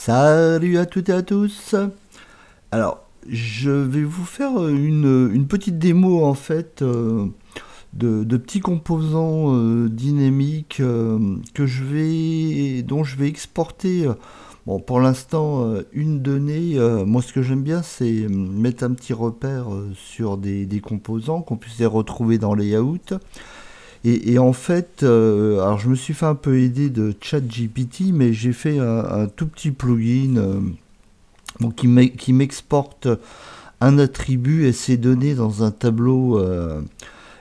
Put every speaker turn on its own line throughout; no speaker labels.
Salut à toutes et à tous. Alors, je vais vous faire une petite démo en fait de petits composants dynamiques dont je vais exporter. Bon, pour l'instant, une donnée. Moi, ce que j'aime bien, c'est mettre un petit repère sur des composants qu'on puisse les retrouver dans Layout. Et en fait, alors je me suis fait un peu aider de ChatGPT, mais j'ai fait un tout petit plugin donc qui m'exporte un attribut et ses données dans un tableau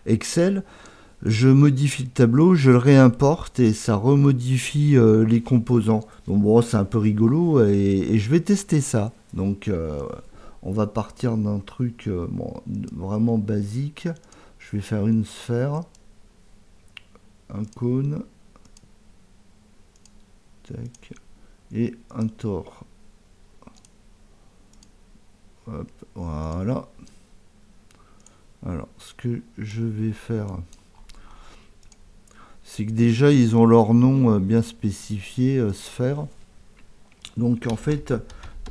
Excel. Je modifie le tableau, je le réimporte et ça remodifie les composants. Donc bon, c'est un peu rigolo et je vais tester ça. Donc on va partir d'un truc bon, vraiment basique. Je vais faire une sphère, un cône, tac, et un tore. Hop, voilà. Alors, ce que je vais faire, c'est que déjà, ils ont leur nom bien spécifié, sphère. Donc, en fait,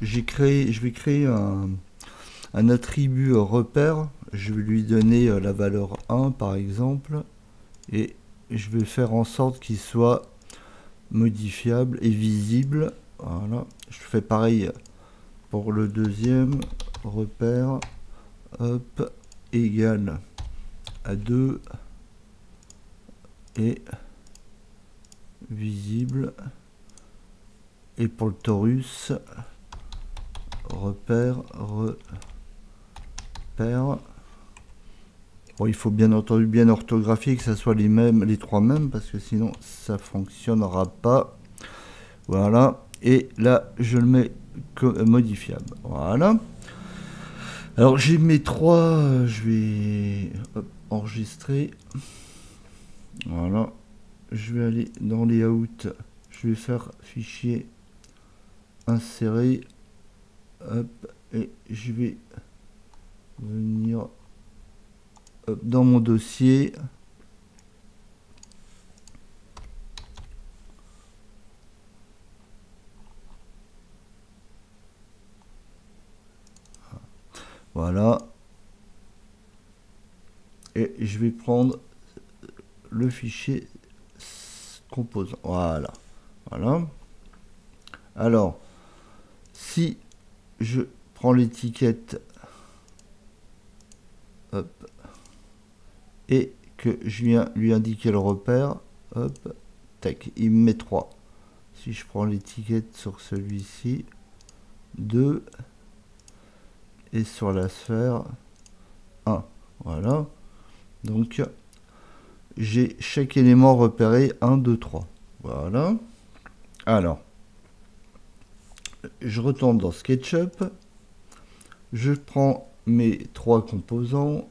je vais créer un attribut repère. Je vais lui donner la valeur 1, par exemple. Et je vais faire en sorte qu'il soit modifiable et visible. Voilà. Je fais pareil pour le deuxième repère, hop, égal à 2 et visible. Et pour le torus, repère. Bon, il faut bien entendu bien orthographier, que ce soit les trois mêmes, parce que sinon ça fonctionnera pas. Voilà. Et là, je le mets modifiable. Voilà. Alors j'ai mes trois, je vais enregistrer. Voilà. Je vais aller dans Layout. Je vais faire fichier insérer. Hop. Et je vais venir dans mon dossier. Voilà. Et je vais prendre le fichier composant. Voilà. Voilà. Alors, si je prends l'étiquette hop, et que je viens lui indiquer le repère, hop, tac, il me met 3. Si je prends l'étiquette sur celui-ci, 2, et sur la sphère, 1. Voilà. Donc, j'ai chaque élément repéré 1, 2, 3. Voilà. Alors, je retourne dans SketchUp. Je prends mes trois composants.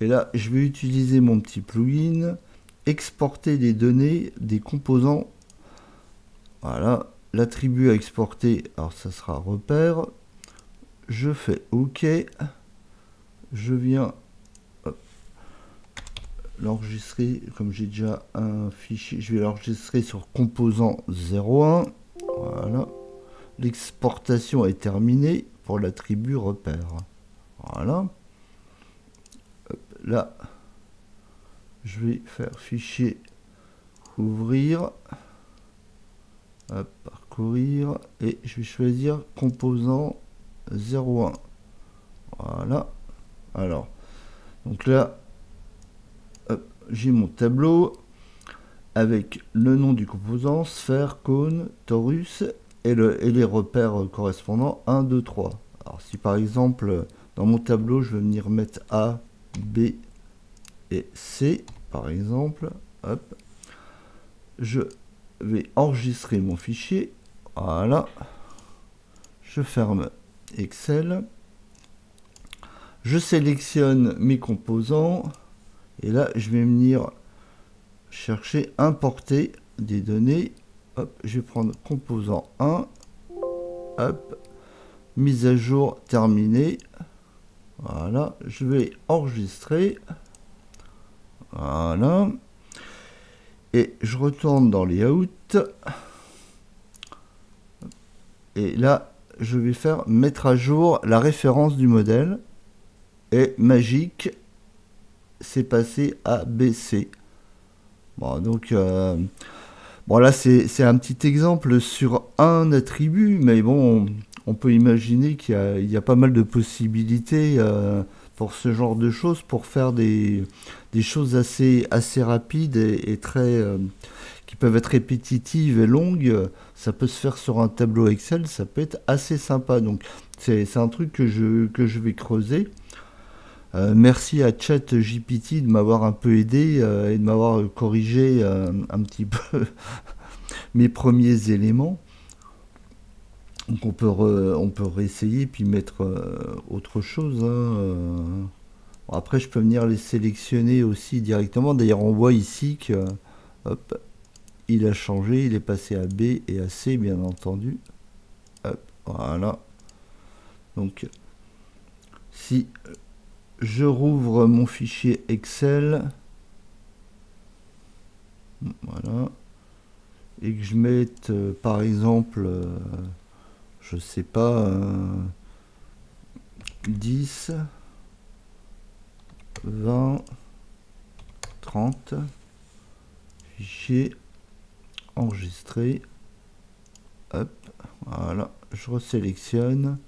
Et là, je vais utiliser mon petit plugin. Exporter les données des composants. Voilà. L'attribut à exporter, alors ça sera repère. Je fais OK. Je viens l'enregistrer, comme j'ai déjà un fichier, je vais l'enregistrer sur composant 01. Voilà. L'exportation est terminée pour l'attribut repère. Voilà. Hop, là, je vais faire fichier ouvrir. Hop, parcourir. Et je vais choisir composant 01. Voilà. Alors, donc là, j'ai mon tableau avec le nom du composant, sphère, cône, torus et les repères correspondants 1, 2, 3. Alors si par exemple dans mon tableau je vais venir mettre A, B et C par exemple, hop, je vais enregistrer mon fichier. Voilà, je ferme Excel, je sélectionne mes composants. Et là, je vais venir chercher, importer des données. Hop, je vais prendre composant 1. Hop, mise à jour terminée. Voilà, je vais enregistrer. Voilà. Et je retourne dans Layout. Et là, je vais faire mettre à jour la référence du modèle. Et magique, c'est passé à BC. Bon, donc, bon là, c'est un petit exemple sur un attribut, mais bon, on peut imaginer qu'il y a pas mal de possibilités pour ce genre de choses, pour faire des choses assez rapides et très, qui peuvent être répétitives et longues. Ça peut se faire sur un tableau Excel, ça peut être assez sympa. Donc, c'est un truc que je vais creuser. Merci à ChatGPT de m'avoir un peu aidé et de m'avoir corrigé un petit peu mes premiers éléments. Donc on peut réessayer puis mettre autre chose. Bon, après, je peux venir les sélectionner aussi directement. D'ailleurs, on voit ici que hop, il a changé, il est passé à B et à C, bien entendu. Hop, voilà. Donc, si je rouvre mon fichier Excel, voilà, et que je mette par exemple, je sais pas, 10, 20, 30, fichier enregistré, hop, voilà, je resélectionne.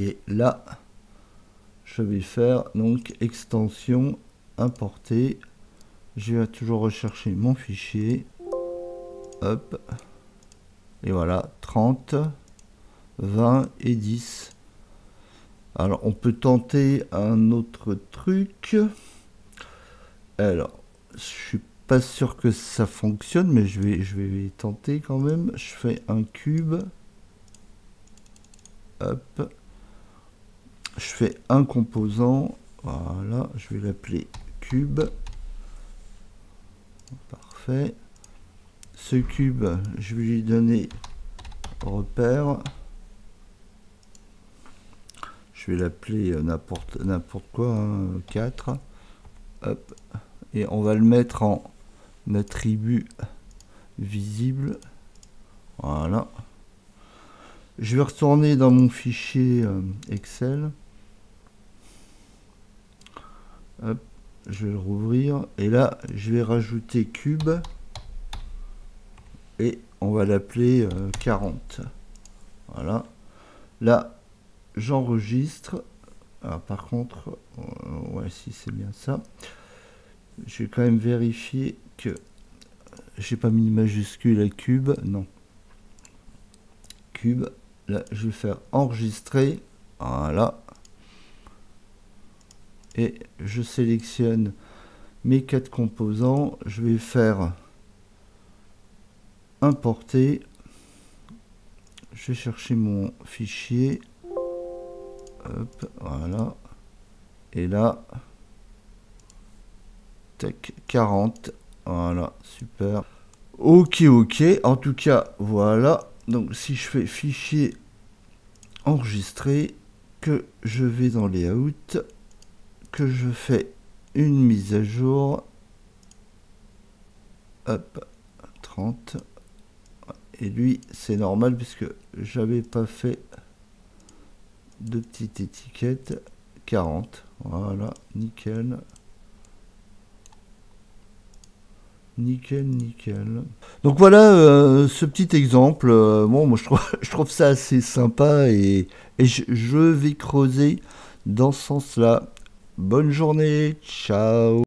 Et là, je vais faire donc extension, importer. Je vais toujours rechercher mon fichier. Hop. Et voilà, 30, 20 et 10. Alors, on peut tenter un autre truc. Alors, je suis pas sûr que ça fonctionne, mais je vais tenter quand même. Je fais un cube. Hop. Je fais un composant, voilà, je vais l'appeler cube. Parfait. Ce cube, je vais lui donner repère. Je vais l'appeler n'importe quoi, hein, 4. Hop. Et on va le mettre en attribut visible. Voilà. Je vais retourner dans mon fichier Excel. Hop, je vais le rouvrir. Et là, je vais rajouter cube. Et on va l'appeler 40. Voilà. Là, j'enregistre. Alors, par contre, ouais, si c'est bien ça. Je vais quand même vérifier que j'ai pas mis majuscule à cube. Non. Cube. Là, je vais faire enregistrer. Voilà. Et je sélectionne mes 4 composants. Je vais faire importer. Je vais chercher mon fichier. Hop, voilà. Et là, tac, 40. Voilà, super. Ok, ok. En tout cas, voilà. Donc, si je fais fichier enregistré, que je vais dans Layout, que je fais une mise à jour, hop, 30, et lui c'est normal puisque j'avais pas fait de petite étiquette, 40, voilà, nickel. Nickel, nickel. Donc voilà ce petit exemple. Bon, moi je trouve ça assez sympa et je vais creuser dans ce sens-là. Bonne journée, ciao.